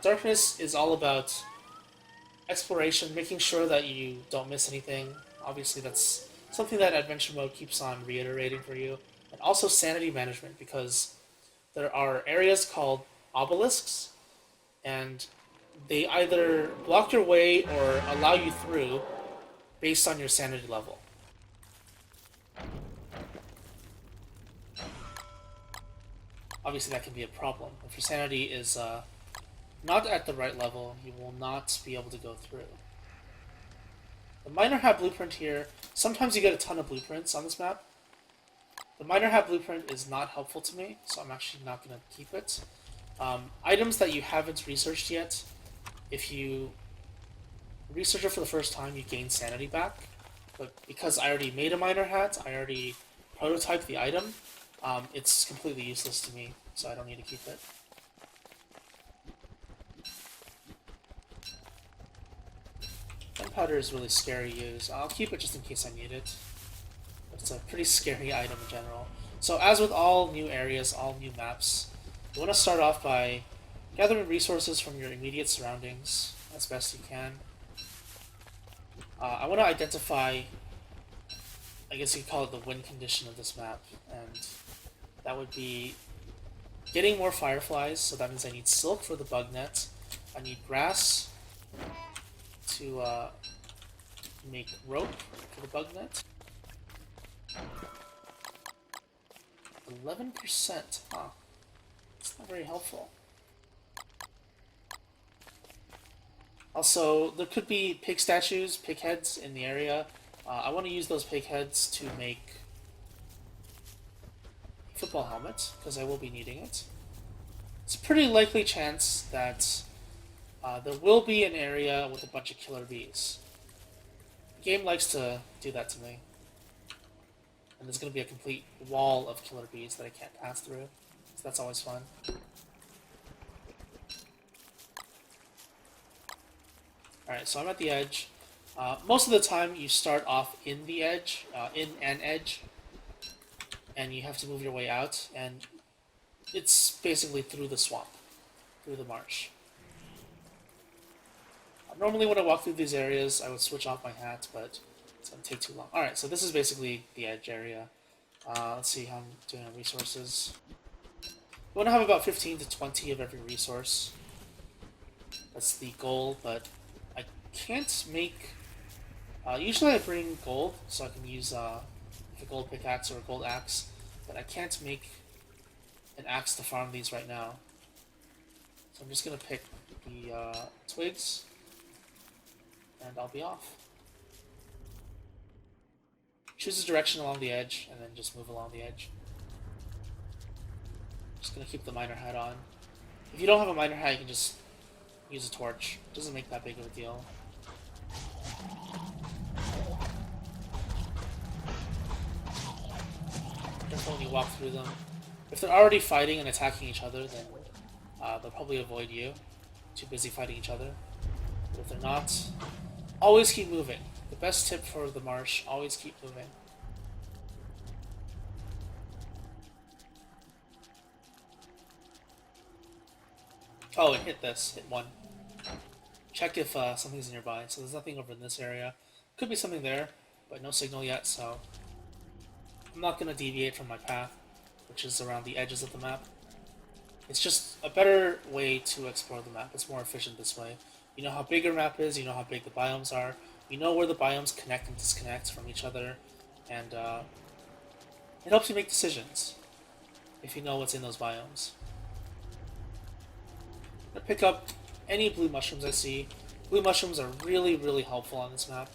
Darkness is all about exploration, making sure that you don't miss anything. Obviously, that's something that adventure mode keeps on reiterating for you. And also sanity management, because there are areas called obelisks, and they either block your way or allow you through based on your sanity level. Obviously, that can be a problem. If your sanity is not at the right level, you will not be able to go through. The Miner Hat blueprint here, sometimes you get a ton of blueprints on this map. The Miner Hat blueprint is not helpful to me, so I'm actually not going to keep it. Items that you haven't researched yet, if you research it for the first time, you gain sanity back. But because I already made a Miner Hat, I already prototyped the item, it's completely useless to me, so I don't need to keep it. Gunpowder is really scary to use. I'll keep it just in case I need it. But it's a pretty scary item in general. So as with all new areas, all new maps, you want to start off by gathering resources from your immediate surroundings as best you can. I want to identify, I guess you could call it the win condition of this map, and that would be getting more fireflies, so that means I need silk for the bug net, I need grass to make rope for the bug net. 11%, huh? It's not very helpful. Also, there could be pig statues, pig heads in the area. I want to use those pig heads to make a football helmet, because I will be needing it. It's a pretty likely chance that there will be an area with a bunch of killer bees. The game likes to do that to me. And there's going to be a complete wall of killer bees that I can't pass through. So that's always fun. Alright, so I'm at the edge. Most of the time you start off in the edge, in an edge, and you have to move your way out, and it's basically through the swamp, through the marsh. Normally when I walk through these areas, I would switch off my hat, but it's going to take too long. Alright, so this is basically the edge area. Let's see how I'm doing on resources. You want to have about 15 to 20 of every resource. That's the goal, but I can't make... usually I bring gold, so I can use a gold pickaxe or a gold axe, but I can't make an axe to farm these right now. So I'm just going to pick the twigs, and I'll be off. Choose a direction along the edge, and then just move along the edge. Just gonna keep the miner hat on. If you don't have a miner hat, you can just use a torch. It doesn't make that big of a deal. Careful when you walk through them. If they're already fighting and attacking each other, then they'll probably avoid you. Too busy fighting each other. But if they're not, always keep moving. The best tip for the marsh, always keep moving. Oh, it hit this. Hit one. Check if something's nearby. So there's nothing over in this area. Could be something there, but no signal yet, so I'm not going to deviate from my path, which is around the edges of the map. It's just a better way to explore the map. It's more efficient this way. You know how big your map is, you know how big the biomes are, you know where the biomes connect and disconnect from each other, and it helps you make decisions if you know what's in those biomes. I'm gonna pick up any blue mushrooms I see. Blue mushrooms are really, really helpful on this map.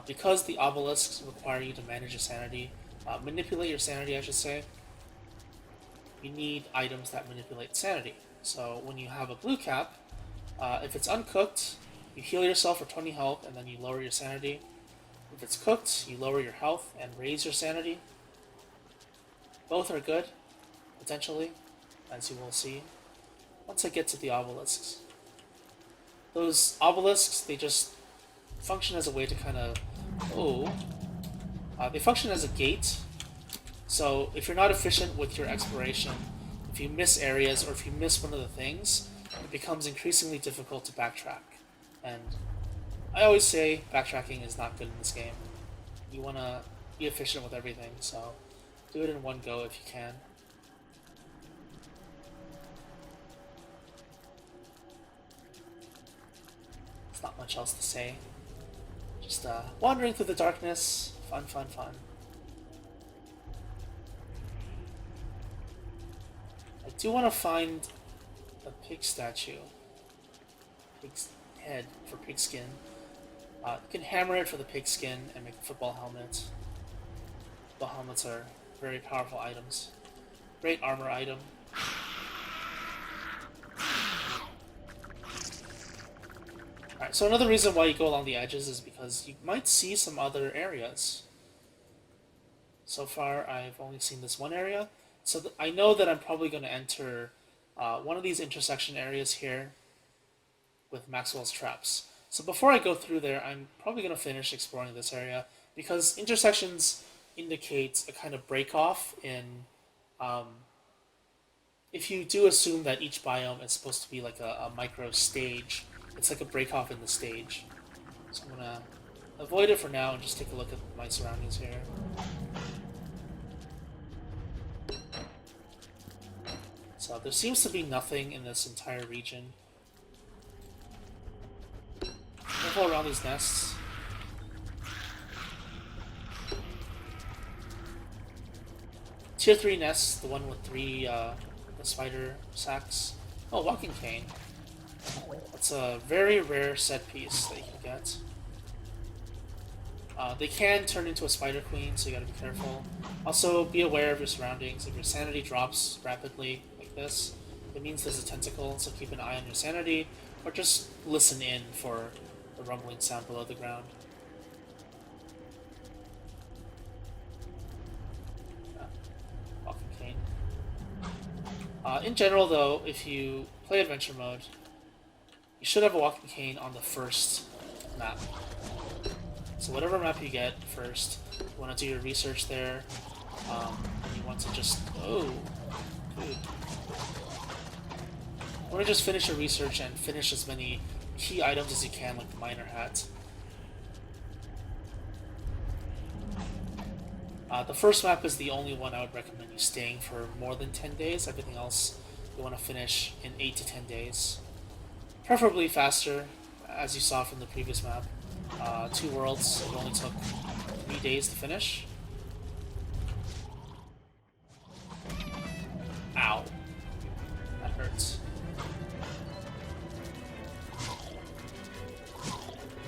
Because the obelisks require you to manage your sanity, manipulate your sanity, I should say, you need items that manipulate sanity. So when you have a blue cap, if it's uncooked, you heal yourself for 20 health and then you lower your sanity. If it's cooked, you lower your health and raise your sanity. Both are good, potentially, as you will see once I get to the obelisks. Those obelisks, they just function as a way to kind of... they function as a gate. So if you're not efficient with your exploration, if you miss areas or if you miss one of the things, it becomes increasingly difficult to backtrack. And I always say backtracking is not good in this game. You want to be efficient with everything, so do it in one go if you can. There's not much else to say. Just wandering through the darkness. Fun, fun, fun. I do want to find a pig statue. Pig's head for pig skin. You can hammer it for the pig skin and make a football helmet. Football helmets are very powerful items. Great armor item. Alright, so another reason why you go along the edges is because you might see some other areas. So far, I've only seen this one area. So I know that I'm probably going to enter one of these intersection areas here with Maxwell's traps. So before I go through there, I'm probably going to finish exploring this area because intersections indicate a kind of break-off in... if you do assume that each biome is supposed to be like a micro stage, it's like a break-off in the stage. So I'm going to avoid it for now and just take a look at my surroundings here. So there seems to be nothing in this entire region. Careful around these nests. Tier 3 nests, the one with 3 the spider sacks. Oh, walking cane. That's a very rare set piece that you can get. They can turn into a spider queen, so you gotta be careful. Also, be aware of your surroundings. If your sanity drops rapidly like this, it means there's a tentacle, so keep an eye on your sanity, or just listen in for the rumbling sound below the ground. Walking cane. In general, though, if you play adventure mode, you should have a walking cane on the first map. So whatever map you get first, you want to do your research there. You want to just... Oh, dude. You want to just finish your research and finish as many key items as you can, like the miner hat. The first map is the only one I would recommend you staying for more than 10 days. Everything else you want to finish in 8 to 10 days. Preferably faster, as you saw from the previous map. 2 worlds, it only took 3 days to finish. Ow. That hurts.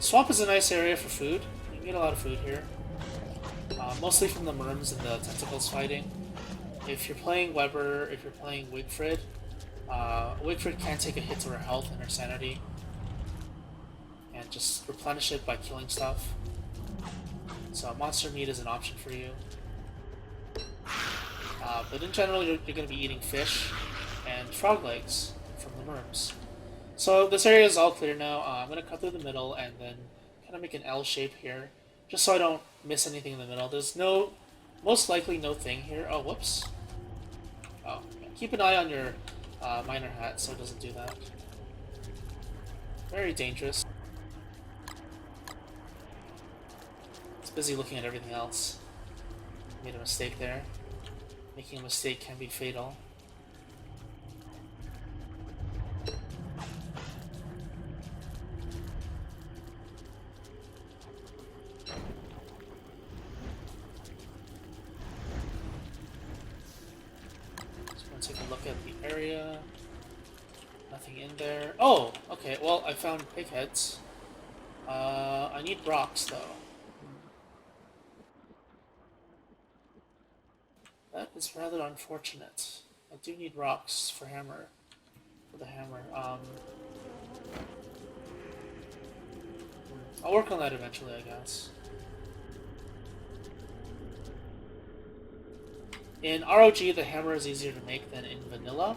Swamp is a nice area for food. You can get a lot of food here. Mostly from the Myrms and the tentacles fighting. If you're playing Weber, if you're playing Wigfrid, Wigfrid can take a hit to her health and her sanity. And just replenish it by killing stuff. So monster meat is an option for you. But in general, you're going to be eating fish and frog legs from the Myrms. So this area is all clear now. I'm going to cut through the middle and then kind of make an L shape here, just so I don't miss anything in the middle. There's most likely no thing here. Oh, whoops. Oh, yeah. Keep an eye on your miner hat so it doesn't do that. Very dangerous. It's busy looking at everything else. Made a mistake there. Making a mistake can be fatal. Take a look at the area. Nothing in there. Oh, okay. Well, I found pig heads. I need rocks though. That is rather unfortunate. I do need rocks for hammer. For the hammer. I'll work on that eventually, I guess. In ROG, the hammer is easier to make than in vanilla.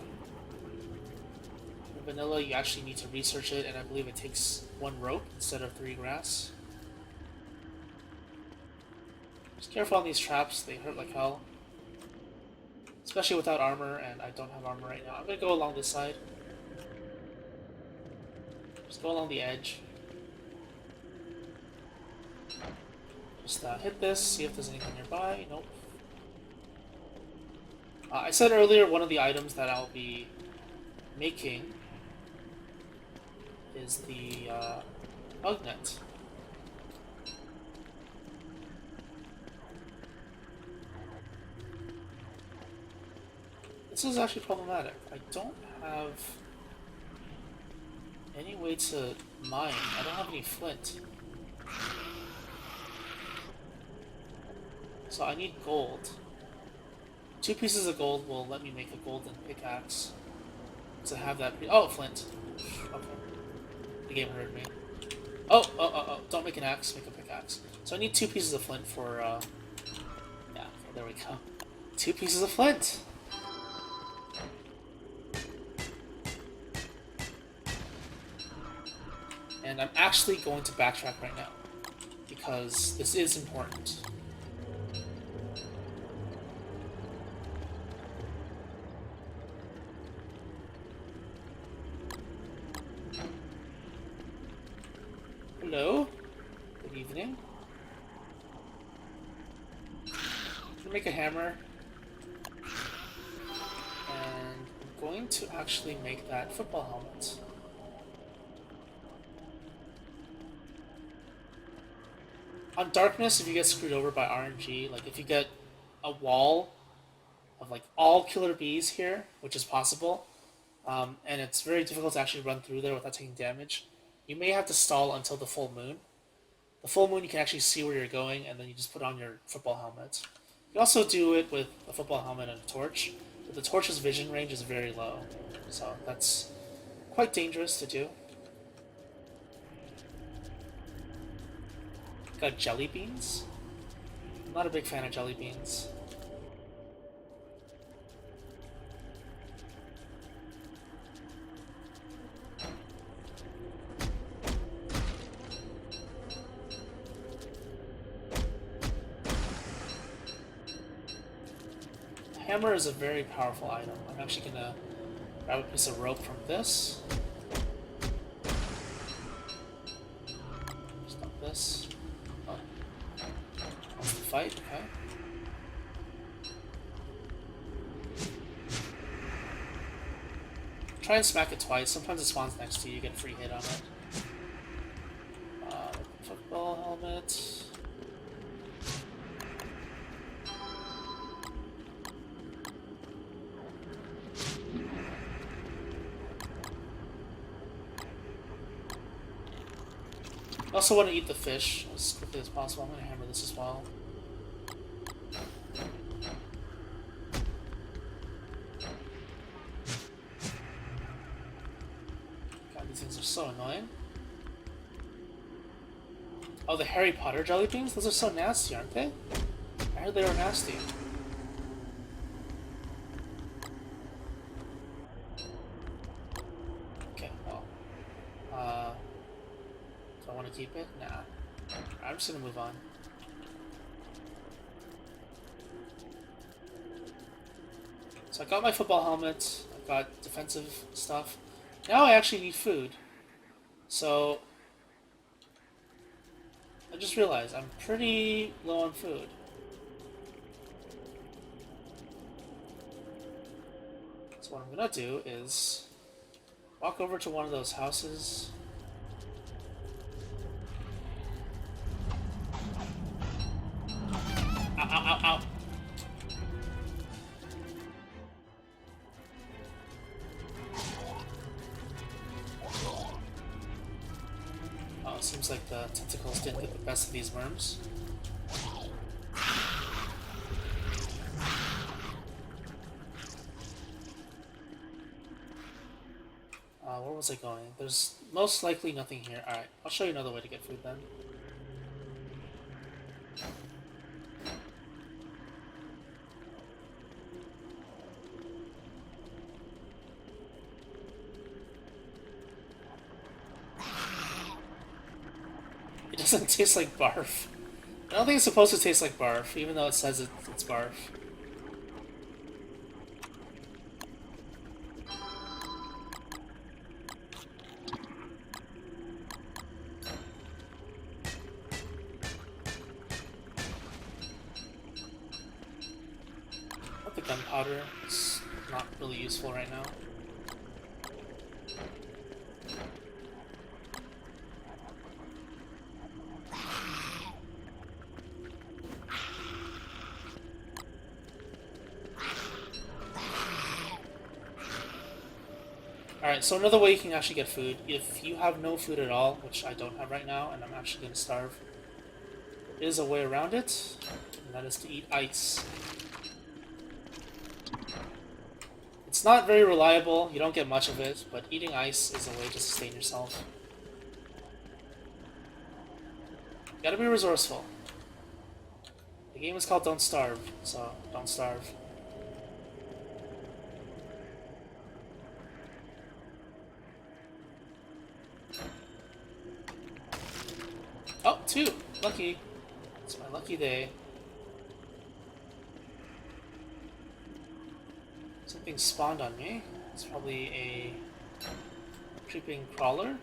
In vanilla, you actually need to research it, and I believe it takes 1 rope instead of 3 grass. Just careful on these traps, they hurt like hell. Especially without armor, and I don't have armor right now. I'm gonna go along this side. Just go along the edge. Just hit this, see if there's anything nearby. Nope. I said earlier one of the items that I'll be making is the bug net. This is actually problematic. I don't have any way to mine. I don't have any flint. So I need gold. 2 pieces of gold will let me make a golden pickaxe. To have that. Oh, flint. Okay. The game heard me. Oh. Don't make an axe, make a pickaxe. So I need 2 pieces of flint for, yeah, there we go. 2 pieces of flint! And I'm actually going to backtrack right now. Because this is important. Hello? Good evening. I'm gonna make a hammer. And I'm going to actually make that football helmet. On darkness, if you get screwed over by RNG, like if you get a wall of like all killer bees here, which is possible, and it's very difficult to actually run through there without taking damage, you may have to stall until the full moon. The full moon, you can actually see where you're going, and then you just put on your football helmet. You can also do it with a football helmet and a torch, but the torch's vision range is very low, so that's quite dangerous to do. Got jelly beans. I'm not a big fan of jelly beans. Hammer is a very powerful item. I'm actually gonna grab a piece of rope from this. Stop this. Oh. That's the fight, okay. Try and smack it twice. Sometimes it spawns next to you, you get a free hit on it. Football helmet. I also want to eat the fish as quickly as possible. I'm going to hammer this as well. God, these things are so annoying. Oh, the Harry Potter jelly beans? Those are so nasty, aren't they? I heard they were nasty. Okay, well. Do I want to keep it? Nah. I'm just gonna move on. So I got my football helmet, I got defensive stuff. Now I actually need food. So I just realized I'm pretty low on food. So what I'm gonna do is walk over to one of those houses. Ow, ow, ow, ow. Oh, it seems like the tentacles didn't get the best of these worms. Where was I going? There's most likely nothing here. Alright, I'll show you another way to get food then. It doesn't taste like barf. I don't think it's supposed to taste like barf, even though it says it's barf. powder. It's not really useful right now. Alright, so another way you can actually get food, if you have no food at all, which I don't have right now, and I'm actually going to starve, there is a way around it, and that is to eat ice. It's not very reliable, you don't get much of it, but eating ice is a way to sustain yourself. You gotta be resourceful. The game is called Don't Starve, so don't starve. Oh, 2! Lucky. It's my lucky day. Something spawned on me. It's probably a creeping crawler.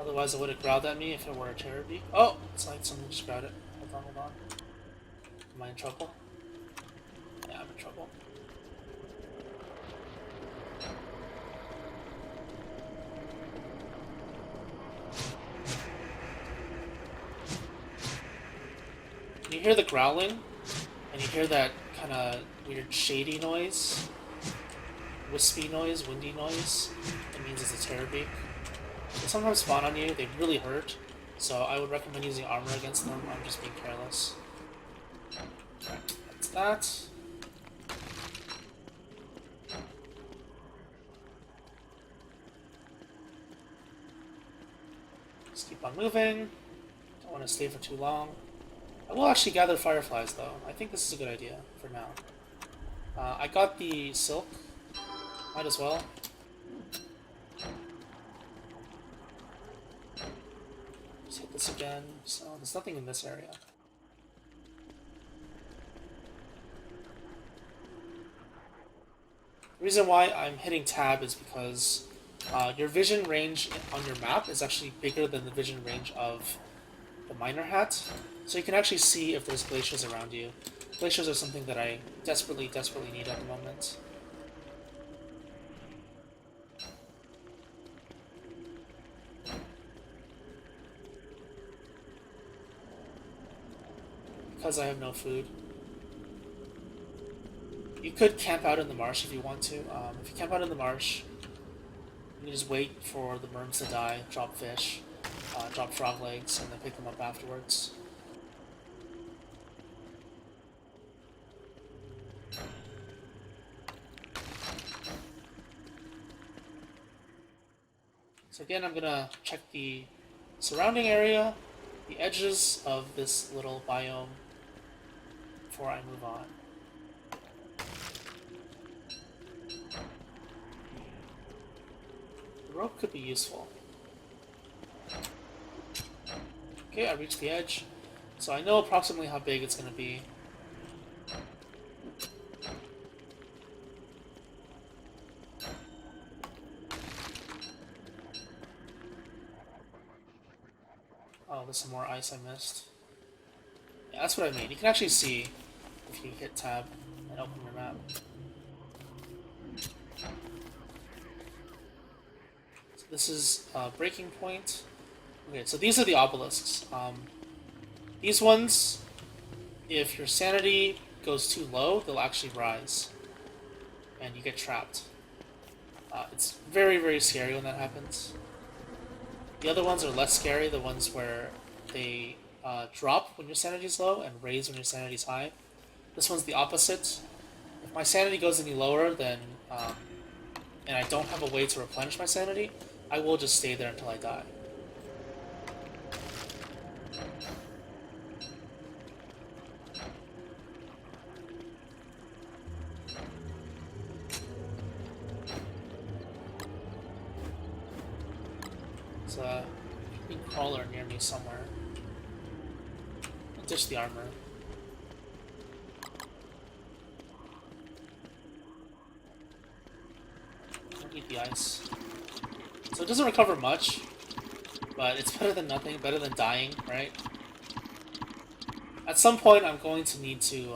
Otherwise it would have growled at me if it were a Terrorbeak. Oh! It's like someone just grabbed it. Hold on. Am I in trouble? Yeah, I'm in trouble. And you hear the growling, and you hear that kind of weird shady noise, wispy noise, windy noise. It means it's a Terrorbeak. They sometimes spawn on you, they really hurt, so I would recommend using armor against them. I'm just being careless. Alright, that's that. Just keep on moving. Don't want to stay for too long. I will actually gather fireflies, though. I think this is a good idea for now. I got the silk. Might as well. Just hit this again. So there's nothing in this area. The reason why I'm hitting tab is because your vision range on your map is actually bigger than the vision range of the miner hat. So you can actually see if there's glaciers around you. Glaciers are something that I desperately need at the moment. Because I have no food. You could camp out in the marsh if you want to. If you camp out in the marsh, you can just wait for the worms to die, drop fish, drop frog legs, and then pick them up afterwards. So again, I'm gonna check the surrounding area, the edges of this little biome, before I move on. The rope could be useful. Okay, I reached the edge, so I know approximately how big it's gonna be. Oh, there's some more ice I missed. Yeah, that's what I mean. You can actually see if you hit tab and open your map. So this is breaking point. Okay, so these are the obelisks. These ones, if your sanity goes too low, they'll actually rise. And you get trapped. It's very scary when that happens. The other ones are less scary, the ones where they drop when your sanity is low and raise when your sanity is high. This one's the opposite. If my sanity goes any lower, then and I don't have a way to replenish my sanity, I will just stay there until I die. There's a big crawler near me somewhere. I'll ditch the armor. Don't eat the ice. So it doesn't recover much, but it's better than nothing, better than dying, right? At some point I'm going to need to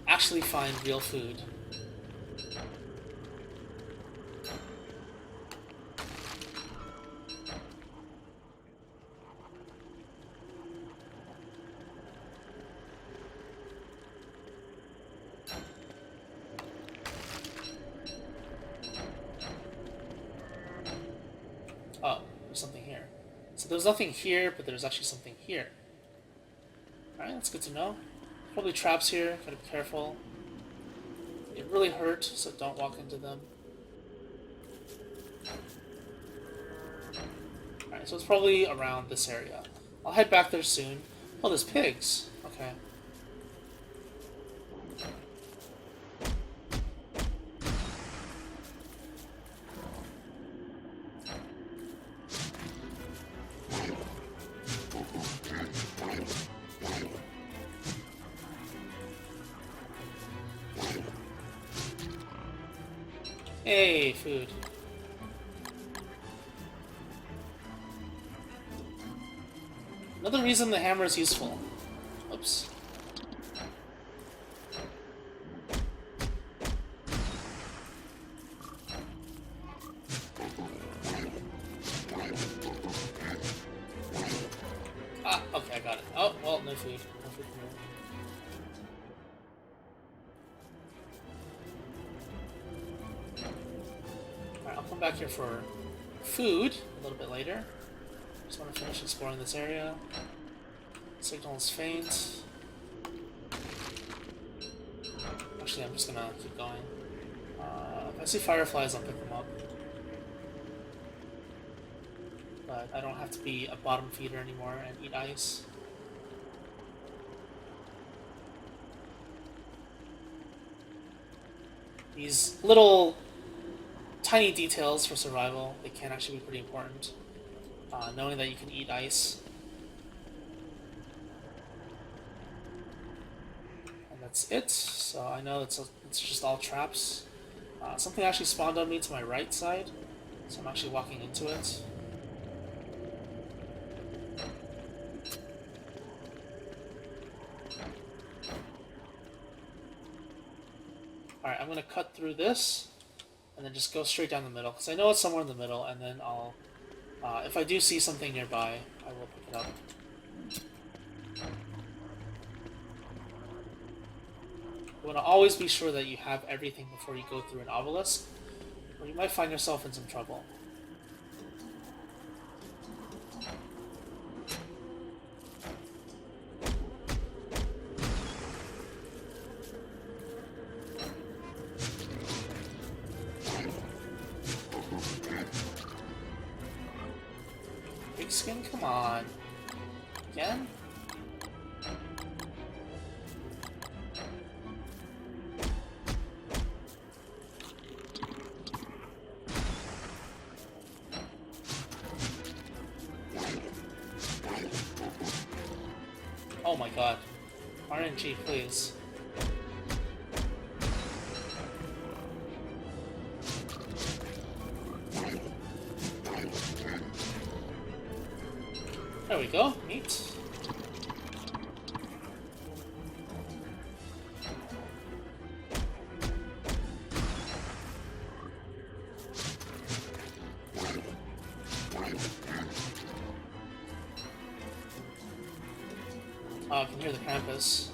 actually find real food. Oh, there's something here. So there's nothing here, but there's actually something here. Alright, that's good to know. Probably traps here, gotta be careful. They really hurt, so don't walk into them. Alright, so it's probably around this area. I'll head back there soon. Oh, there's pigs. Okay. Hey, food. Another reason the hammer is useful. Oops. Ah, okay, I got it. Oh, well, no food. No food for me. Alright, I'll come back here for food a little bit later. Just want to finish exploring this area. Signal is faint. Actually, I'm just gonna keep going. If I see fireflies, I'll pick them up. But I don't have to be a bottom feeder anymore and eat ice. These little tiny details for survival, they can actually be pretty important. Knowing that you can eat ice. And that's it. So I know it's just all traps. Something actually spawned on me to my right side. So I'm actually walking into it. Alright, I'm going to cut through this, and then just go straight down the middle, because I know it's somewhere in the middle, and then I'll, if I do see something nearby, I will pick it up. You want to always be sure that you have everything before you go through an obelisk, or you might find yourself in some trouble. Big skin, come on. Again? Oh my god. RNG, please. There we go. Neat. I can hear the campus.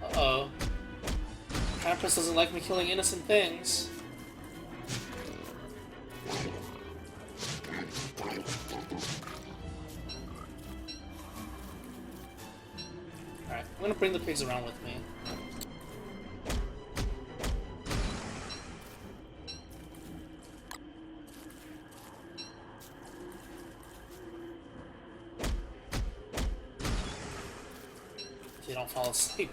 Uh-oh. Campus doesn't like me killing innocent things. Alright, I'm gonna bring the pigs around with me. So you don't fall asleep.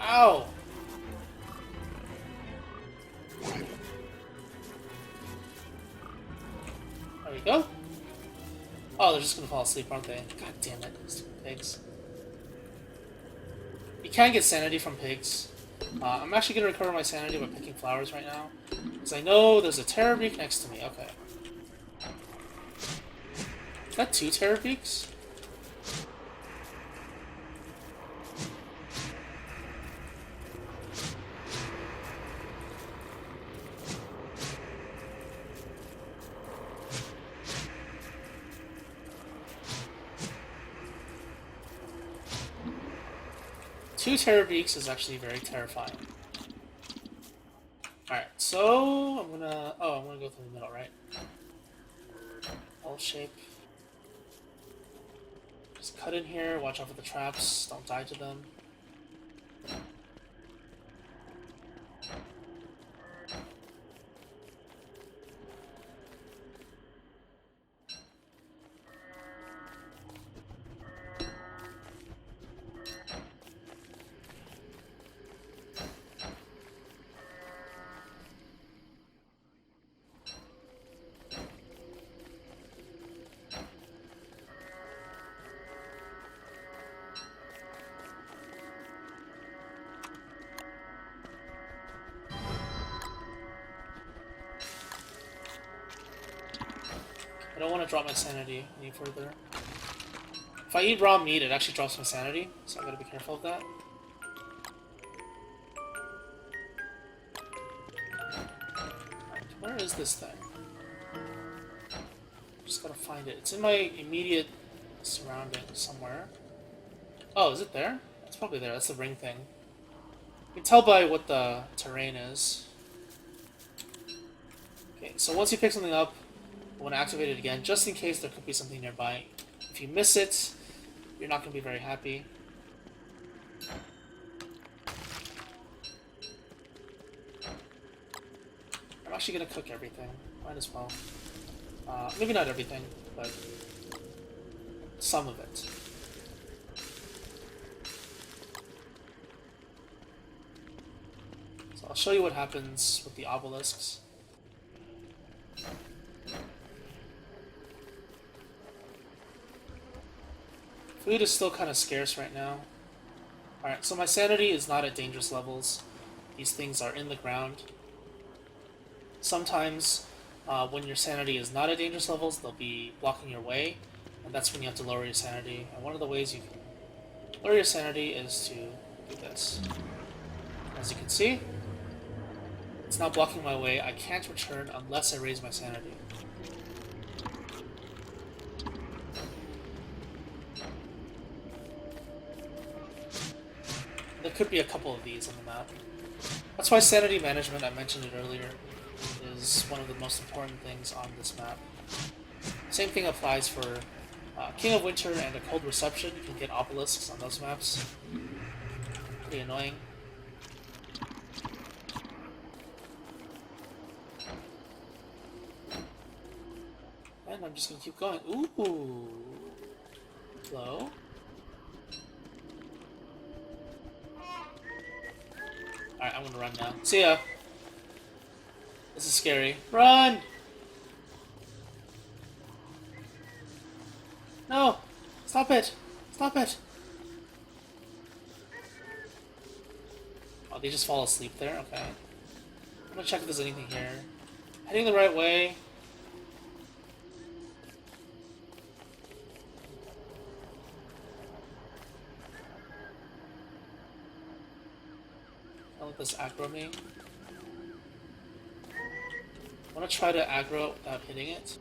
Ow! There we go. Oh, they're just gonna fall asleep, aren't they? God damn it, stupid pigs. You can get sanity from pigs. I'm actually going to recover my sanity by picking flowers right now. Because I know there's a terror beak next to me. Okay. Is that 2 terror beaks? Two terror beaks is actually very terrifying. Alright, so I'm gonna go through the middle, right? L shape. Just cut in here, watch out for the traps, don't die to them. I don't want to drop my sanity any further. If I eat raw meat, it actually drops my sanity, so I gotta be careful of that. Right, where is this thing? Just gotta find it. It's in my immediate surroundings somewhere. Oh, is it there? It's probably there. That's the ring thing. You can tell by what the terrain is. Okay, so once you pick something up, I want to activate it again, just in case there could be something nearby. If you miss it, you're not going to be very happy. I'm actually going to cook everything. Might as well. Maybe not everything, but some of it. So I'll show you what happens with the obelisks. Food is still kind of scarce right now. Alright, so my sanity is not at dangerous levels. These things are in the ground. Sometimes, when your sanity is not at dangerous levels, they'll be blocking your way, and that's when you have to lower your sanity. And one of the ways you can lower your sanity is to do this. As you can see, it's not blocking my way. I can't return unless I raise my sanity. There could be a couple of these on the map. That's why sanity management, I mentioned it earlier, is one of the most important things on this map. Same thing applies for King of Winter and a Cold Reception. You can get obelisks on those maps. Pretty annoying. And I'm just gonna keep going. Ooh! Hello? Alright, I'm gonna run now. See ya! This is scary. Run! No! Stop it! Stop it! Oh, they just fall asleep there? Okay. I'm gonna check if there's anything here. Heading the right way. I'll let this aggro me. I want to try to aggro without hitting it.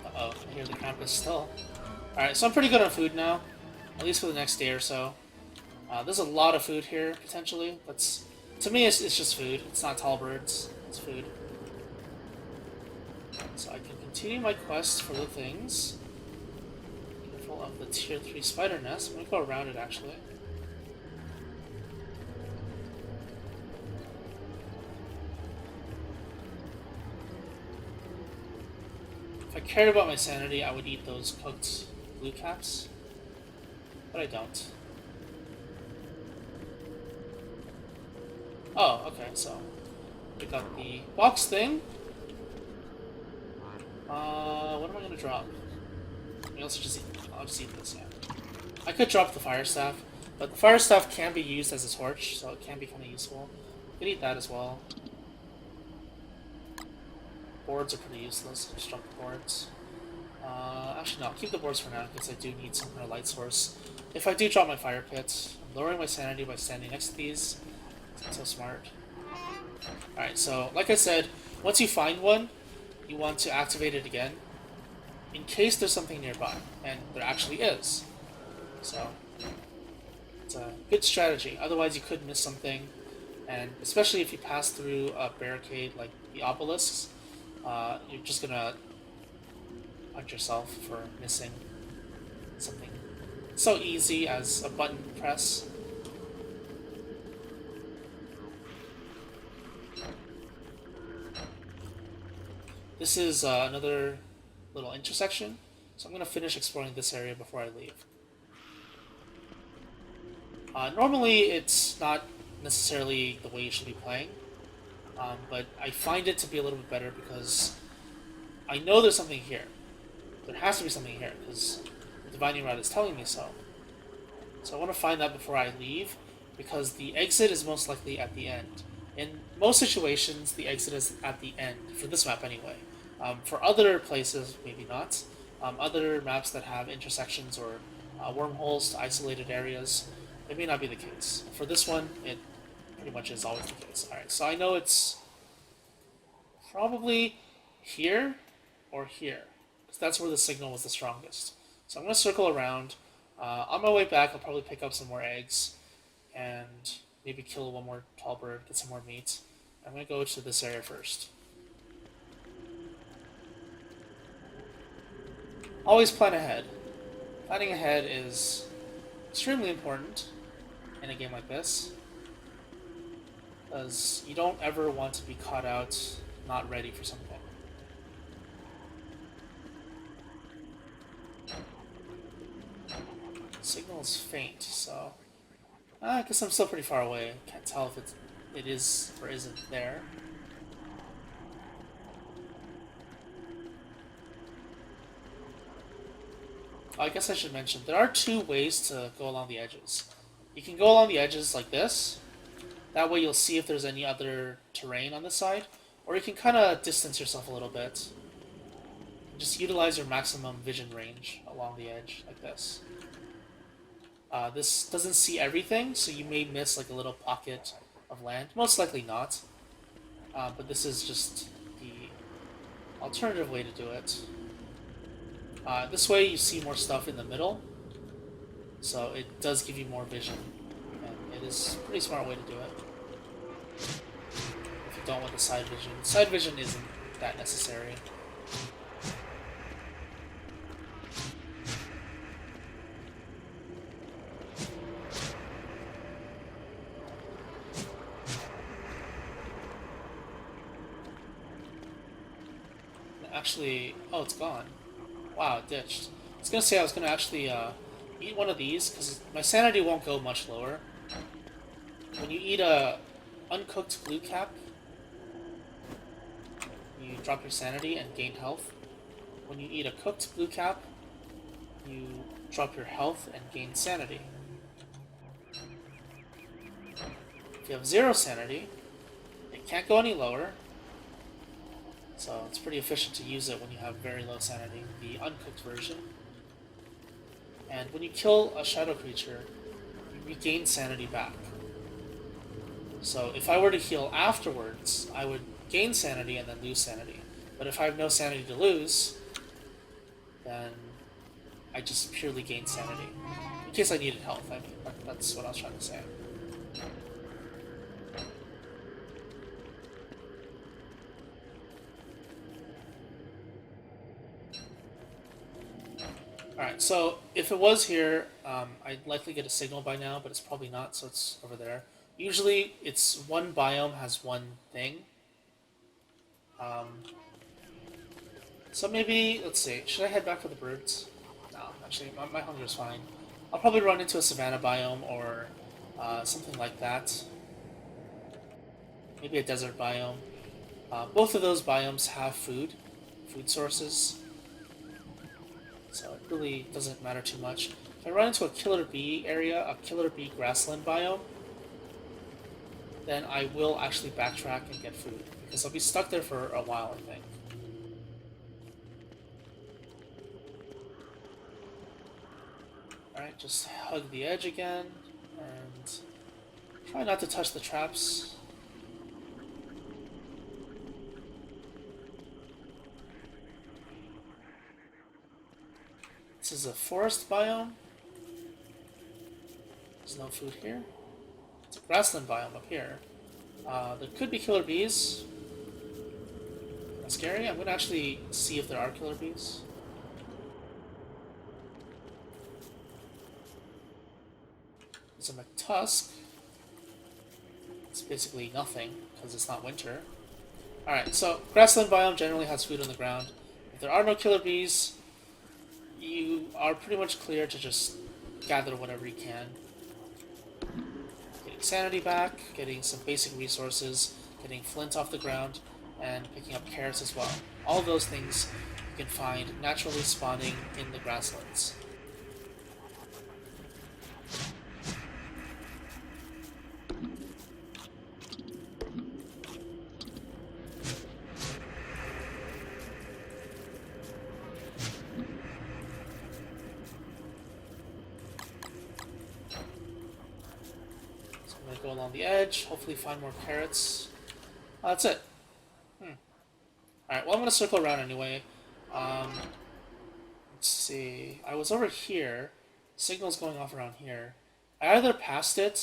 Uh-oh, I hear the campus still. Alright, so I'm pretty good on food now. At least for the next day or so. There's a lot of food here, potentially. That's, to me, it's just food. It's not tall birds. It's food. So I can continue my quest for the things. Careful of the tier 3 spider nest. I'm going to go around it, actually. If I cared about my sanity, I would eat those cooked blue caps. but I don't. Oh, okay, so we got the box thing. What am I gonna drop? I also just eat, I'll just eat this, yeah. I could drop the fire staff, but the fire staff can be used as a torch, so it can be kind of useful. I could eat that as well. Boards are pretty useless. Just drop the boards. Actually, no, I'll keep the boards for now because I do need some kind of light source. If I do drop my fire pit, I'm lowering my sanity by standing next to these. It's so smart. Alright, so like I said, once you find one, you want to activate it again in case there's something nearby, and there actually is. So it's a good strategy. Otherwise, you could miss something, and especially if you pass through a barricade like the obelisks, you're just gonna punch yourself for missing something so easy as a button press. This is another little intersection, so I'm going to finish exploring this area before I leave. Normally, it's not necessarily the way you should be playing, but I find it to be a little bit better because I know there's something here. There has to be something here because the Divining Rod is telling me so. So I want to find that before I leave because the exit is most likely at the end. In most situations, the exit is at the end, for this map anyway. For other places, maybe not. Other maps that have intersections or wormholes to isolated areas, it may not be the case. For this one, it pretty much is always the case. Alright, so I know it's probably here or here, because that's where the signal was the strongest. So I'm going to circle around. On my way back, I'll probably pick up some more eggs and maybe kill one more tall bird, get some more meat. I'm going to go to this area first. Always plan ahead. Planning ahead is extremely important in a game like this, because you don't ever want to be caught out not ready for something. Signal is faint, so I guess I'm still pretty far away. Can't tell if it is or isn't there. I guess I should mention, there are two ways to go along the edges. You can go along the edges like this. That way you'll see if there's any other terrain on this side. Or you can kind of distance yourself a little bit. Just utilize your maximum vision range along the edge, like this. This doesn't see everything, so you may miss like a little pocket of land. Most likely not. But this is just the alternative way to do it. This way you see more stuff in the middle, so it does give you more vision, and it is a pretty smart way to do it. If you don't want the side vision. Side vision isn't that necessary. Actually, oh, it's gone. Wow, it ditched. I was gonna say I was gonna actually eat one of these because my sanity won't go much lower. When you eat a uncooked glue cap, you drop your sanity and gain health. When you eat a cooked glue cap, you drop your health and gain sanity. If you have 0 sanity, it can't go any lower. So it's pretty efficient to use it when you have very low sanity, the uncooked version. And when you kill a shadow creature, you regain sanity back. So if I were to heal afterwards, I would gain sanity and then lose sanity. But if I have no sanity to lose, then I just purely gain sanity. In case I needed health, I mean. That's what I was trying to say. Alright, so if it was here, I'd likely get a signal by now, but it's probably not, so it's over there. Usually, it's one biome has one thing. So maybe, let's see, should I head back for the birds? No, actually, my hunger is fine. I'll probably run into a savanna biome or something like that. Maybe a desert biome. Both of those biomes have food sources, so it really doesn't matter too much. If I run into a killer bee area, a killer bee grassland biome, then I will actually backtrack and get food, because I'll be stuck there for a while, I think. Alright, just hug the edge again, and try not to touch the traps. This is a forest biome. There's no food here. It's a grassland biome up here. There could be killer bees. That's scary. I'm gonna actually see if there are killer bees. There's a McTusk. It's basically nothing because it's not winter. Alright, so grassland biome generally has food on the ground. If there are no killer bees, you are pretty much clear to just gather whatever you can. Getting sanity back, getting some basic resources, getting flint off the ground, and picking up carrots as well. All of those things you can find naturally spawning in the grasslands. Go along the edge, hopefully find more carrots. That's it. Alright, well I'm gonna circle around anyway. Let's see. I was over here. Signal's going off around here. I either passed it,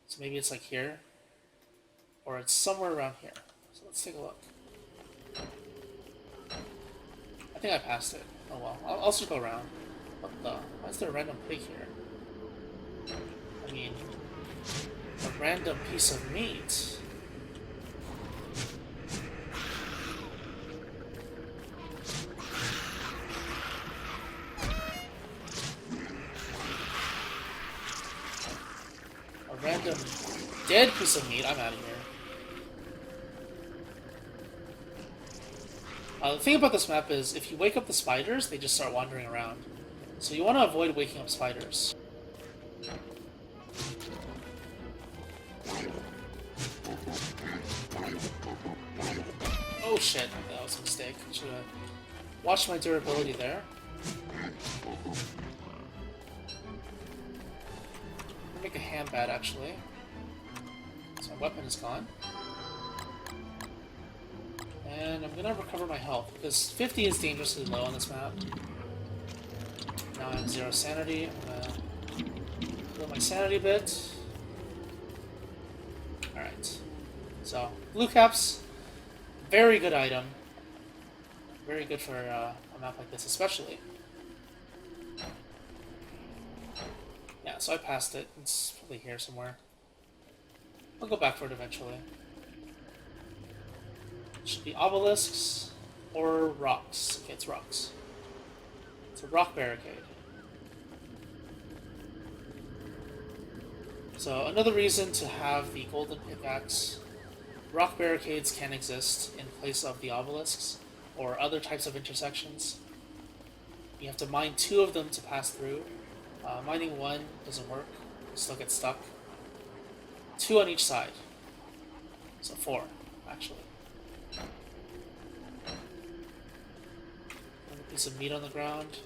so maybe it's like here, or it's somewhere around here. So let's take a look. I think I passed it. Oh well, I'll circle around. What the? Why is there a random pig here? I mean, a random piece of meat. A random dead piece of meat. I'm out of here. The thing about this map is, if you wake up the spiders, they just start wandering around. So you want to avoid waking up spiders. Oh shit, that was a mistake. Should have watched my durability there. Make a ham bat actually. So my weapon is gone. And I'm gonna recover my health, because 50 is dangerously low on this map. Now I have 0 sanity. I'm gonna heal my sanity a bit. Alright. So, blue caps, very good item. Very good for a map like this, especially. Yeah, so I passed it. It's probably here somewhere. I'll go back for it eventually. It should be obelisks or rocks. Okay, it's rocks. It's a rock barricade. So another reason to have the golden pickaxe. Rock barricades can exist in place of the obelisks or other types of intersections. You have to mine 2 of them to pass through. Mining 1 doesn't work. You still get stuck. 2 on each side. So 4, actually. A piece of meat on the ground.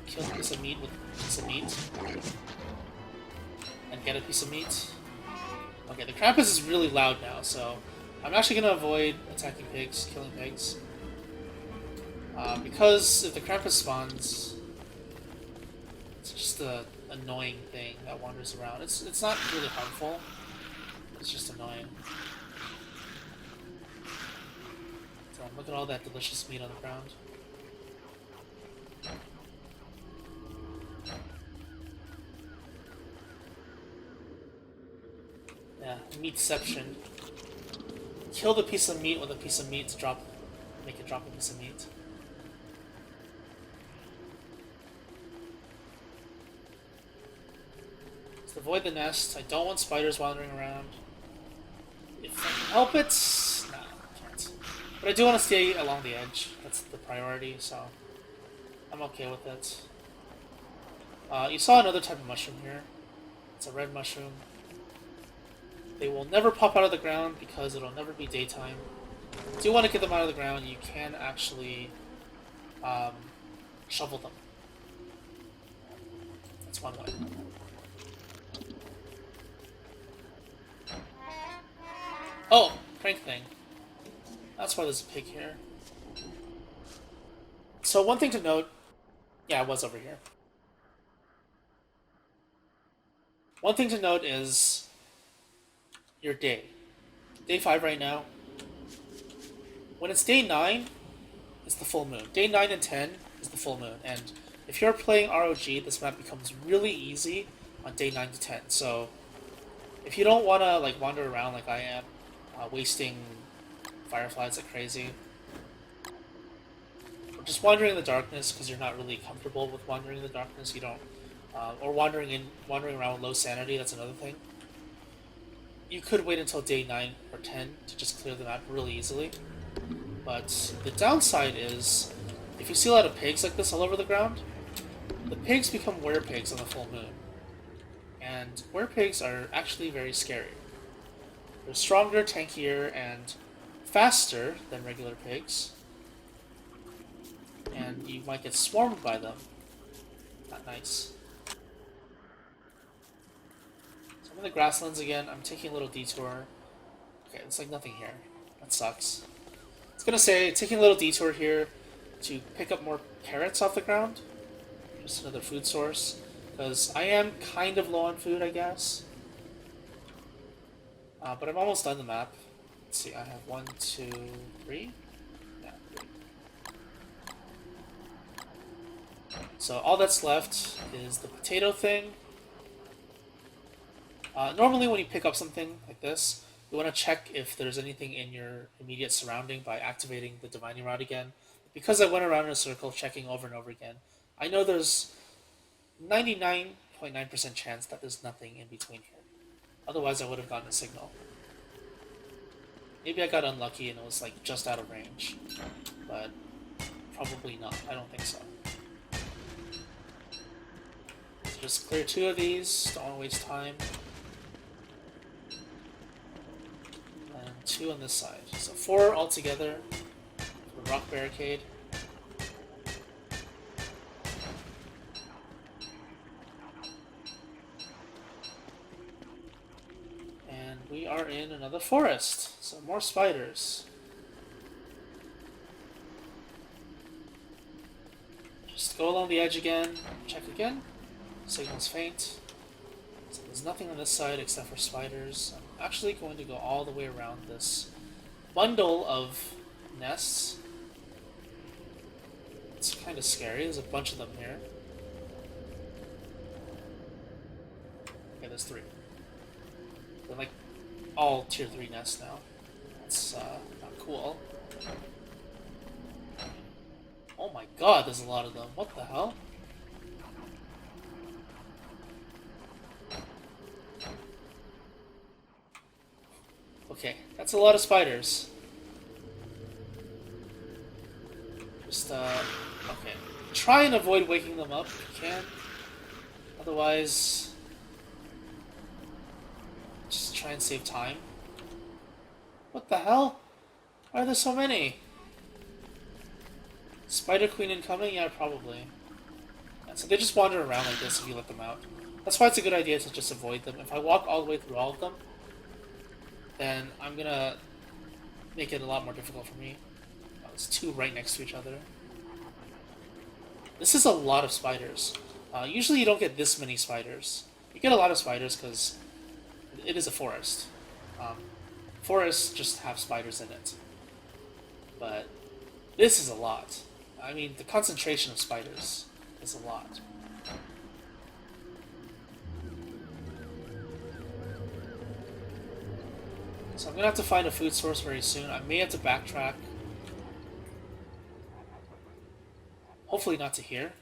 Kill a piece of meat with a piece of meat. And get a piece of meat. Okay, the Krampus is really loud now, so I'm actually going to avoid attacking pigs, killing pigs. Because if the Krampus spawns, it's just an annoying thing that wanders around. It's not really harmful, it's just annoying. So look at all that delicious meat on the ground. Yeah, meatception. Kill the piece of meat with a piece of meat to make it drop a piece of meat. avoid the nest. I don't want spiders wandering around. If I can help it, nah, I can't. But I do want to stay along the edge. That's the priority, so I'm okay with it. You saw another type of mushroom here. It's a red mushroom. They will never pop out of the ground because it'll never be daytime. If you want to get them out of the ground, you can actually um, shovel them. That's one way. Oh, crank thing. That's why there's a pig here. So one thing to note, yeah, I was over here. One thing to note is your day. Day 5 right now. When it's day 9, it's the full moon. Day 9 and 10 is the full moon. And if you're playing ROG, this map becomes really easy on day 9 to 10. So if you don't want to like wander around like I am, wasting fireflies like crazy, or just wandering in the darkness because you're not really comfortable with wandering in the darkness, you don't, or wandering around with low sanity. That's another thing. You could wait until day 9 or 10 to just clear the map really easily. But the downside is, if you see a lot of pigs like this all over the ground, the pigs become werepigs on the full moon. And werepigs are actually very scary. They're stronger, tankier, and faster than regular pigs. And you might get swarmed by them. Not nice. So I'm in the grasslands again. I'm taking a little detour. Okay, there's like nothing here. That sucks. I was gonna say, taking a little detour here to pick up more carrots off the ground. Just another food source. Because I am kind of low on food, I guess. But I'm almost done the map. Let's see, I have 1, 2, 3? Yeah, 3. So all that's left is the potato thing. Normally when you pick up something like this, you want to check if there's anything in your immediate surrounding by activating the divining rod again. Because I went around in a circle checking over and over again, I know there's 99.9% chance that there's nothing in between here. Otherwise I would have gotten a signal. Maybe I got unlucky and it was like just out of range. But probably not. I don't think so. So just clear 2 of these, don't want to waste time. And 2 on this side. So 4 altogether for the rock barricade. And we are in another forest. So more spiders. Just go along the edge again, check again. Signal's faint. So there's nothing on this side except for spiders. I'm actually going to go all the way around this bundle of nests. It's kind of scary. There's a bunch of them here. Okay, there's 3. They're like all tier 3 nests now. That's not cool. Oh my god, there's a lot of them. What the hell? Okay, that's a lot of spiders. Just, okay. Try and avoid waking them up if you can. Otherwise, just try and save time. What the hell? Why are there so many? Spider Queen incoming? Yeah, probably. Yeah, so they just wander around like this if you let them out. That's why it's a good idea to just avoid them. If I walk all the way through all of them, then I'm gonna make it a lot more difficult for me. Oh, there's 2 right next to each other. This is a lot of spiders. Usually you don't get this many spiders. You get a lot of spiders because it is a forest. Forests just have spiders in it. But this is a lot. I mean, the concentration of spiders is a lot. So I'm gonna have to find a food source very soon. I may have to backtrack. Hopefully not to here.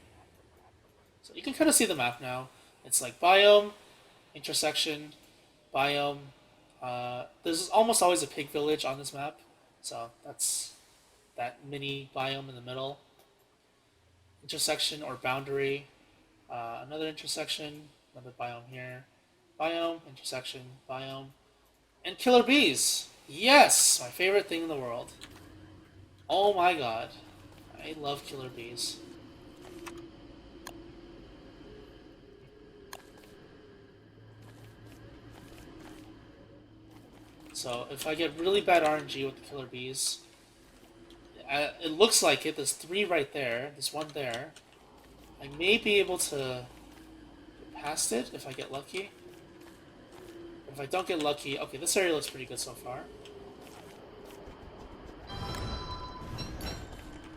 So you can kind of see the map now. It's like biome, intersection, biome. There's almost always a pig village on this map, so that's that mini biome in the middle. Intersection or boundary, another intersection, another biome here. Biome, intersection, biome, and killer bees. Yes, my favorite thing in the world. Oh my god, I love killer bees. So if I get really bad RNG with the killer bees, it looks like it. There's 3 right there. There's 1 there. I may be able to get past it if I get lucky. If I don't get lucky, okay, this area looks pretty good so far.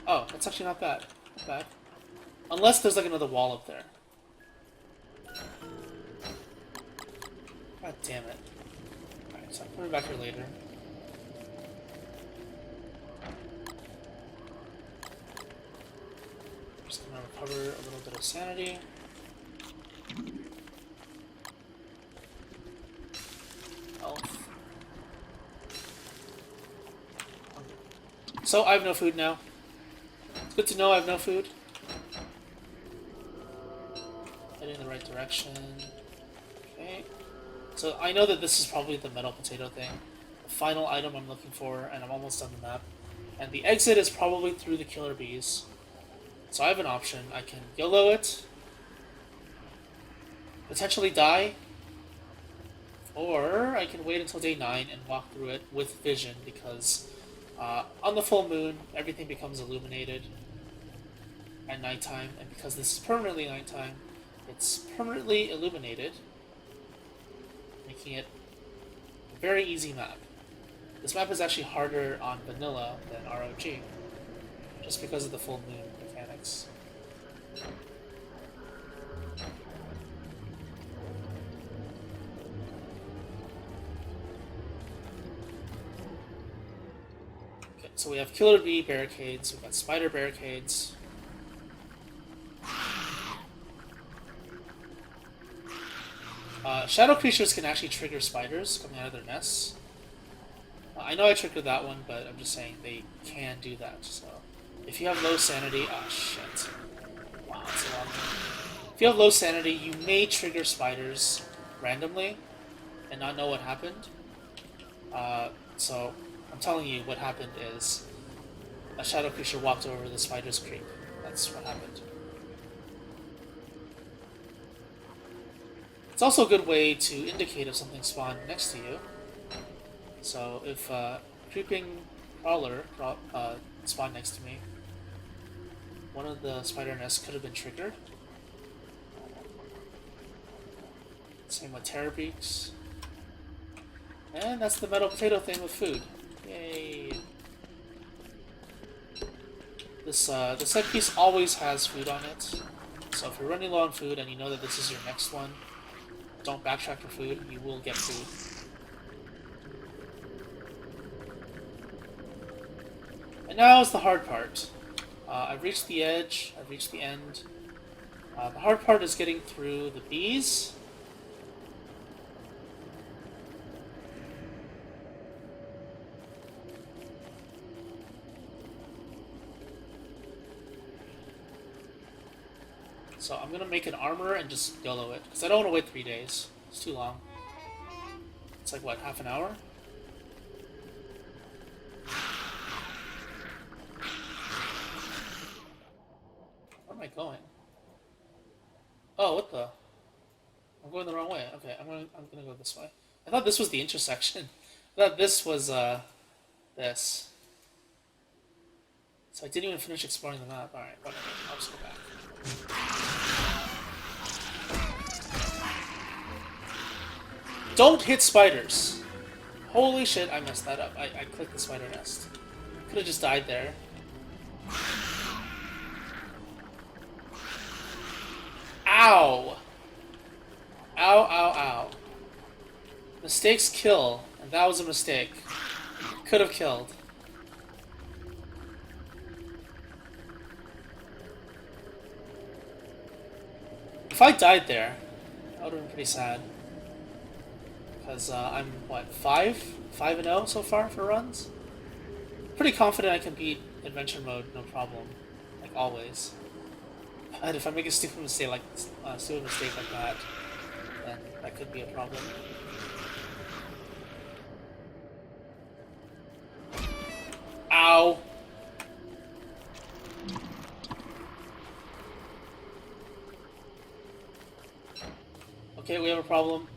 Oh, that's actually not bad. Not bad. Unless there's like another wall up there. God damn it. Alright, so I'm coming back here later. Just gonna recover a little bit of sanity. Health. So I have no food now. It's good to know I have no food. Heading in the right direction. Okay. So I know that this is probably the metal potato thing. The final item I'm looking for, and I'm almost done the map. And the exit is probably through the killer bees. So I have an option. I can YOLO it, potentially die, or I can wait until day 9 and walk through it with vision, because on the full moon, everything becomes illuminated at nighttime, and because this is permanently nighttime, it's permanently illuminated, making it a very easy map. This map is actually harder on vanilla than ROG, just because of the full moon mechanics. Okay, so we have killer bee barricades, we've got spider barricades. Shadow creatures can actually trigger spiders coming out of their nests. I know I triggered that one, but I'm just saying they can do that. So if you have low sanity, oh shit! Wow, that's a long one. If you have low sanity, you may trigger spiders randomly and not know what happened. So I'm telling you, what happened is a shadow creature walked over the spider's creep. That's what happened. It's also a good way to indicate if something spawned next to you. So if creeping crawler spawned next to me, one of the spider nests could have been triggered. Same with terror beaks. And that's the metal potato thing with food. Yay! This set piece always has food on it. So if you're running low on food and you know that this is your next one, don't backtrack for food, you will get food. And now is the hard part. I've reached the edge, I've reached the end. The hard part is getting through the bees. So I'm gonna make an armor and just YOLO it, because I don't want to wait 3 days. It's too long. It's like, what, half an hour? Where am I going? Oh, what the? I'm going the wrong way. Okay, I'm gonna go this way. I thought this was the intersection. I thought this was this. So I didn't even finish exploring the map. Alright, whatever. I'll just go back. Don't hit spiders! Holy shit, I messed that up. I clicked the spider nest. Could have just died there. Ow! Ow, ow, ow. Mistakes kill, and that was a mistake. Could have killed. If I died there, that would have been pretty sad. Because I'm, what, 5 and 0 so far for runs? Pretty confident I can beat adventure mode, no problem. Like always. But if I make a stupid mistake like that, then that could be a problem. Ow! Okay, we have a problem.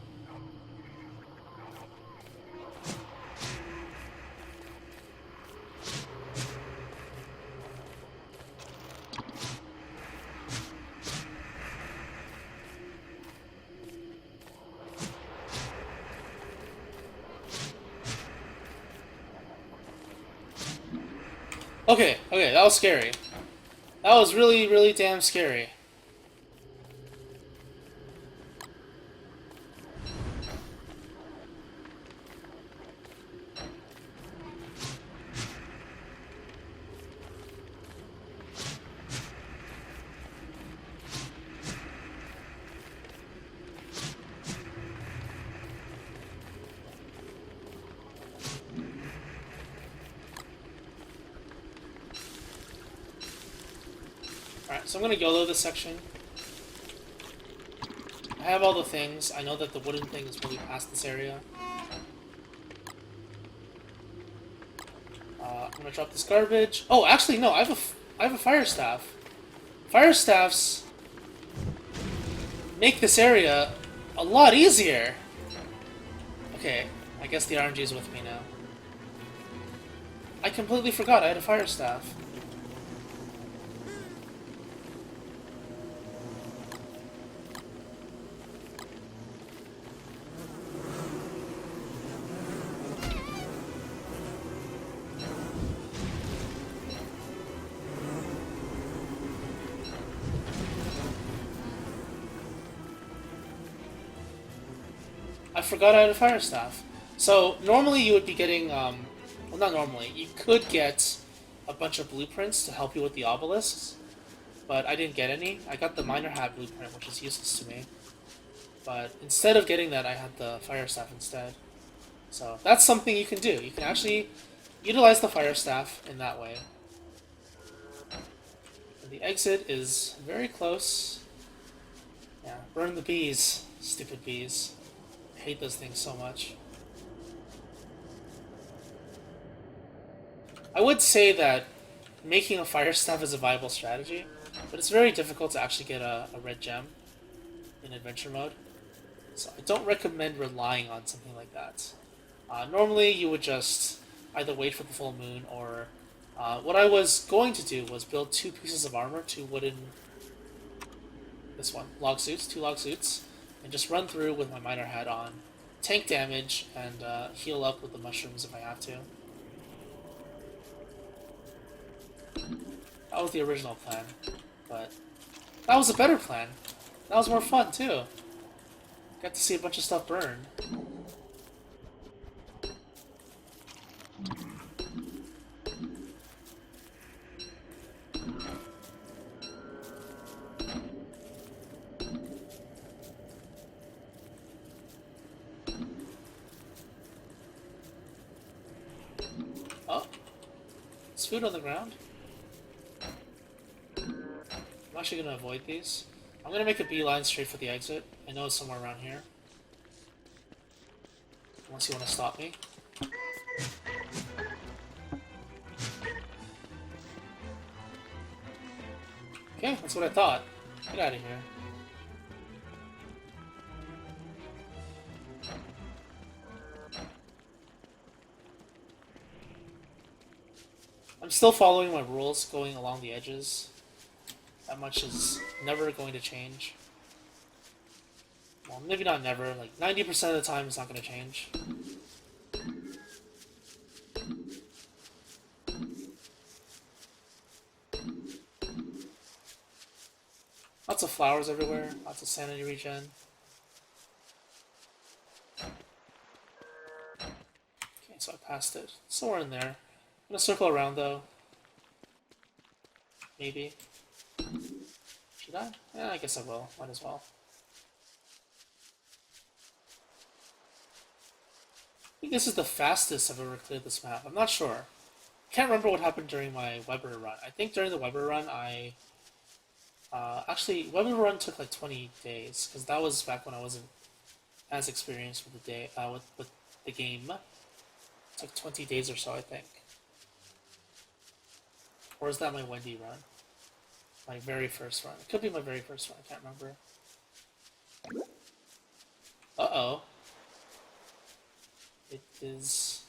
Okay, that was scary. That was really, really damn scary. Alright, so I'm gonna YOLO this section. I have all the things. I know that the wooden thing is really past this area. I'm gonna drop this garbage. Oh, actually, no. I have a fire staff. Fire staffs make this area a lot easier. Okay, I guess the RNG is with me now. I completely forgot I had a fire staff. I forgot I had a fire staff. So, normally you would be getting, well, not normally, you could get a bunch of blueprints to help you with the obelisks, but I didn't get any. I got the miner hat blueprint, which is useless to me. But instead of getting that, I had the fire staff instead. So, that's something you can do. You can actually utilize the fire staff in that way. And the exit is very close. Yeah, burn the bees, stupid bees. I hate those things so much. I would say that making a fire staff is a viable strategy, but it's very difficult to actually get a red gem in adventure mode. So I don't recommend relying on something like that. Normally you would just either wait for the full moon or what I was going to do was build 2 pieces of armor, 2 wooden, log suits, 2 log suits, and just run through with my miner hat on, tank damage, and heal up with the mushrooms if I have to. That was the original plan, but that was a better plan. That was more fun too. Got to see a bunch of stuff burn. Oh, there's food on the ground. I'm actually gonna avoid these. I'm gonna make a beeline straight for the exit. I know it's somewhere around here. Unless you want to stop me. Okay, that's what I thought. Get out of here. I'm still following my rules, going along the edges. That much is never going to change. Well, maybe not never, like 90% of the time it's not going to change. Lots of flowers everywhere, lots of sanity regen. Okay, so I passed it. Somewhere in there. I'm gonna circle around though. Maybe. Should I? Yeah, I guess I will. Might as well. think this is the fastest I've ever cleared this map. I'm not sure. Can't remember what happened during my Weber run. I think during the Weber run, actually Weber run took like 20 days because that was back when I wasn't as experienced with with the game. It took 20 days or so, I think. Or is that my Wendy run? My very first run. It could be my very first run. I can't remember. Uh-oh. It is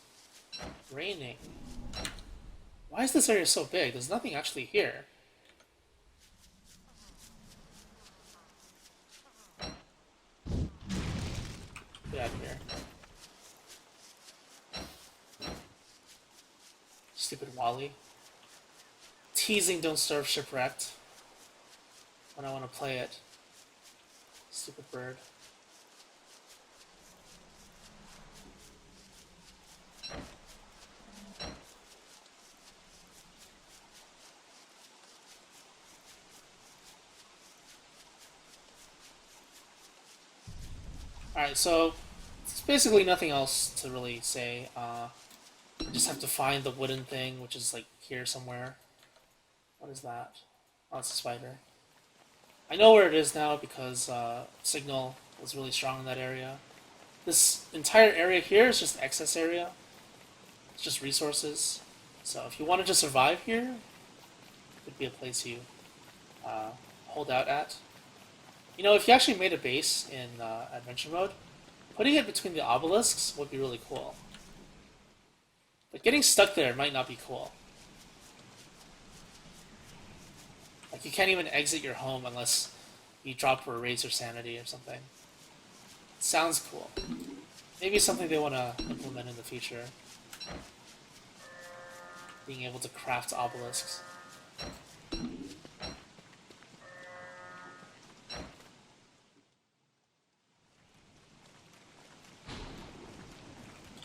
raining. Why is this area so big? There's nothing actually here. Get out of here. Stupid Wally. Teasing Don't Starve Shipwrecked when I want to play it. Stupid bird. Alright, so it's basically nothing else to really say. You just have to find the wooden thing, which is like here somewhere. What is that? Oh, it's a spider. I know where it is now because Signal was really strong in that area. This entire area here is just excess area. It's just resources. So if you wanted to survive here, it would be a place you hold out at. You know, if you actually made a base in adventure mode, putting it between the obelisks would be really cool. But getting stuck there might not be cool. Like, you can't even exit your home unless you drop or raise your sanity or something. It sounds cool. Maybe something they want to implement in the future. Being able to craft obelisks.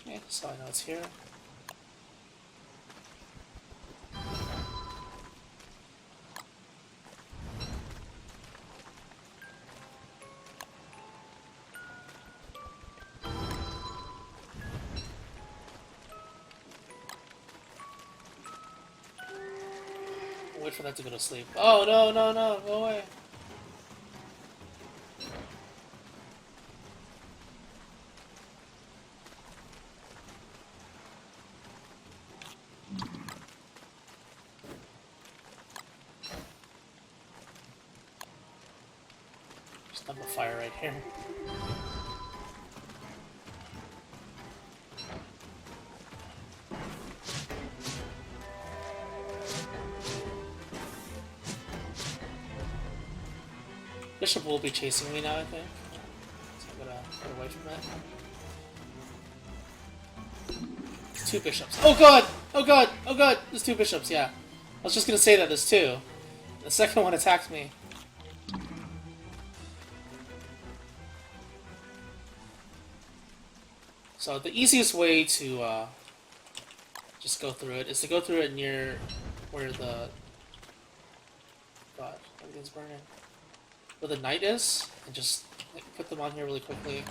Okay, so I know it's here. Wait for that to go to sleep. Oh, no, no, no, go away. Just dump a fire right here. Bishop will be chasing me now, I think. So I'm gonna get away from that. There's two bishops. Oh god! Oh god! Oh god! There's two bishops, yeah. I was just gonna say that there's two. The second one attacked me. So the easiest way to just go through it is to go through it near where the... God, everything's burning. Where the knight is, and just like, put them on here really quickly.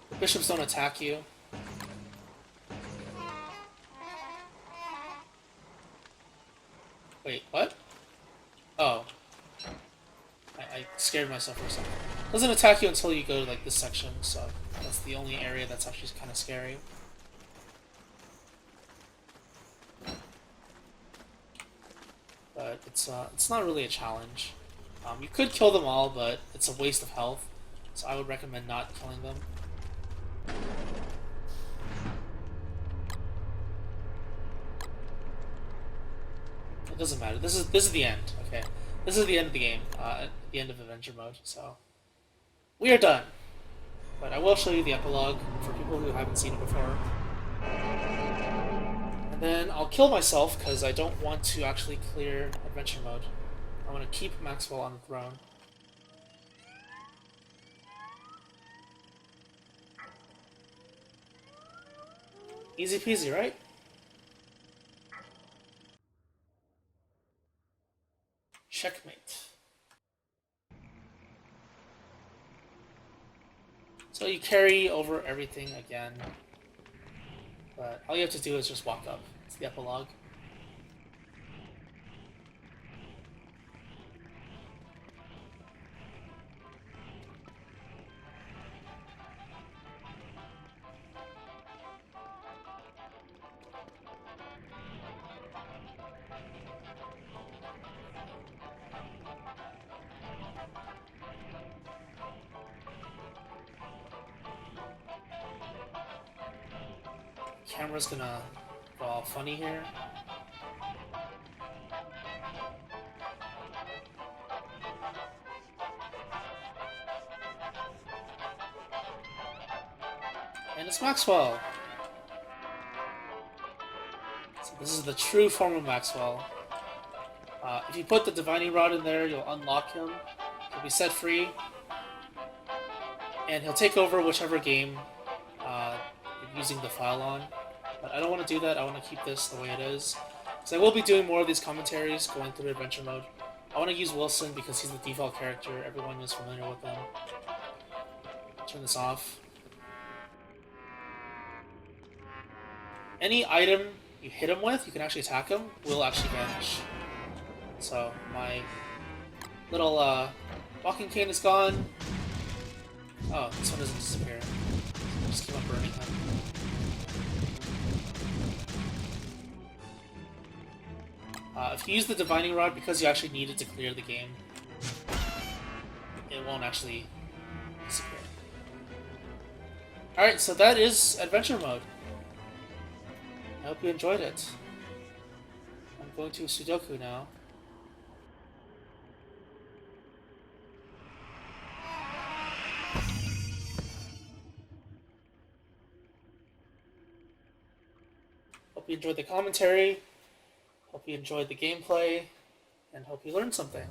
The bishops don't attack you. Wait, what? Oh. I scared myself for a second. It doesn't attack you until you go to like this section, so that's the only area that's actually kind of scary. But it's not really a challenge. You could kill them all, but it's a waste of health, so I would recommend not killing them. It doesn't matter. This is the end. Okay, this is the end of the game. The end of adventure mode. So we are done. But I will show you the epilogue for people who haven't seen it before. And then I'll kill myself because I don't want to actually clear adventure mode. I want to keep Maxwell on the throne. Easy peasy, right? Checkmate. So you carry over everything again. But all you have to do is just walk up. It's the epilogue. Camera's gonna go all funny here. And it's Maxwell. So this is the true form of Maxwell. If you put the Divining Rod in there, you'll unlock him. He'll be set free. And he'll take over whichever game you're using the file on. But I don't want to do that. I want to keep this the way it is. Because I will be doing more of these commentaries going through adventure mode. I want to use Wilson because he's the default character. Everyone is familiar with him. Turn this off. Any item you hit him with, you can actually attack him, will actually vanish. So my little walking cane is gone. Oh, this one doesn't disappear. I'll just keep on burning him. If you use the Divining Rod because you actually need it to clear the game, it won't actually disappear. Alright, so that is adventure mode. I hope you enjoyed it. I'm going to Sudoku now. Hope you enjoyed the commentary. Hope you enjoyed the gameplay. And hope you learned something.